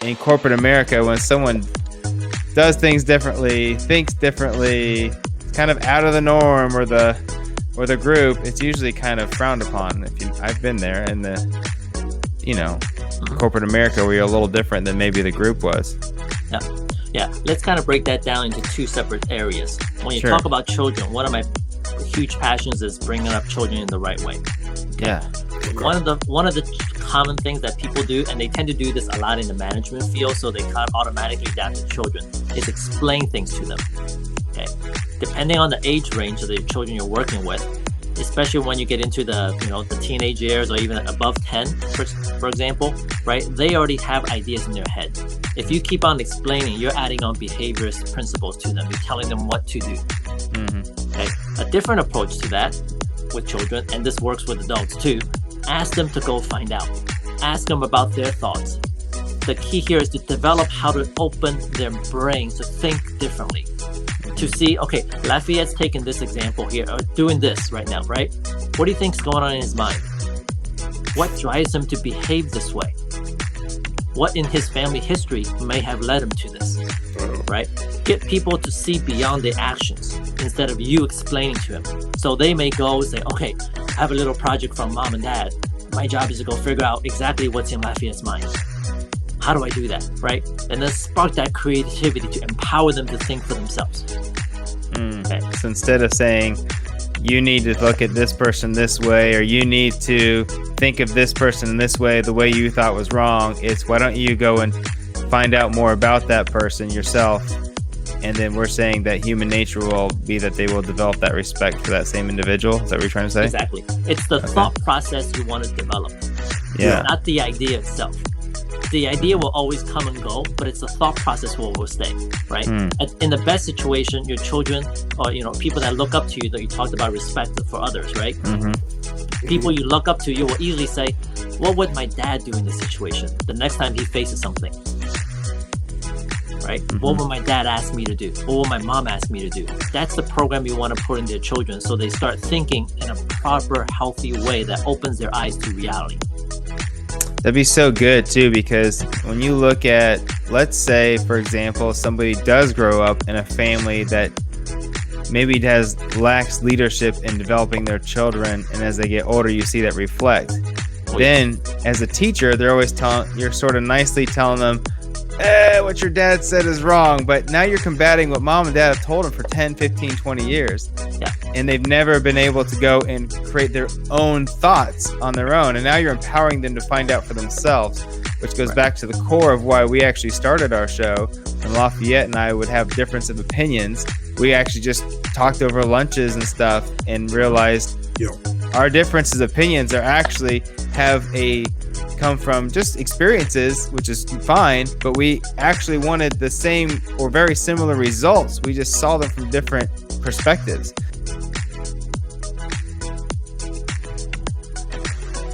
in corporate America, when someone does things differently, thinks differently, kind of out of the norm or the group, it's usually kind of frowned upon. I've been there in the, corporate America, where you're a little different than maybe the group was. Yeah. Let's kind of break that down into two separate areas. When you talk about children, one of my huge passions is bringing up children in the right way. Okay? Yeah. One of the common things that people do, and they tend to do this a lot in the management field, so they can't automatically adapt to children, is explain things to them. Okay, depending on the age range of the children you're working with, especially when you get into the teenage years or even above 10, for example, right? They already have ideas in their head. If you keep on explaining, you're adding on behaviorist principles to them. You're telling them what to do. Okay, a different approach to that with children, and this works with adults too. Ask them to go find out. Ask them about their thoughts. The key here is to develop how to open their brain to think differently. To see, okay, Lafayette's taking this example here, or doing this right now, right? What do you think's going on in his mind? What drives him to behave this way? What in his family history may have led him to this, right? Get people to see beyond their actions instead of you explaining to him. So they may go and say, okay, I have a little project from mom and dad. My job is to go figure out exactly what's in Lafayette's mind. How do I do that, right? And then spark that creativity to empower them to think for themselves. Okay. So instead of saying, you need to look at this person this way, or you need to think of this person in this way, the way you thought was wrong, it's why don't you go and find out more about that person yourself? And then we're saying that human nature will be that they will develop that respect for that same individual. Is that what you're trying to say? Exactly. It's the thought process you want to develop. Yeah. Not the idea itself. The idea will always come and go, but it's the thought process will stay, right? In the best situation, your children or people that look up to you, that you talked about respect for others, right? People you look up to, you will easily say, what would my dad do in this situation the next time he faces something? Right? What will my dad ask me to do? What will my mom ask me to do? That's the program you want to put in their children, so they start thinking in a proper, healthy way that opens their eyes to reality. That'd be so good too, because when you look at, let's say, for example, somebody does grow up in a family that maybe lacks leadership in developing their children, and as they get older, you see that reflect. Then, as a teacher, you're sort of nicely telling them, what your dad said is wrong, but now you're combating what mom and dad have told them for 10, 15, 20 years. Yeah. And they've never been able to go and create their own thoughts on their own. And now you're empowering them to find out for themselves, which goes back to the core of why we actually started our show. And Lafayette and I would have difference of opinions. We actually just talked over lunches and stuff and realized our differences of opinions are actually come from just experiences, which is fine, but we actually wanted the same or very similar results. We just saw them from different perspectives.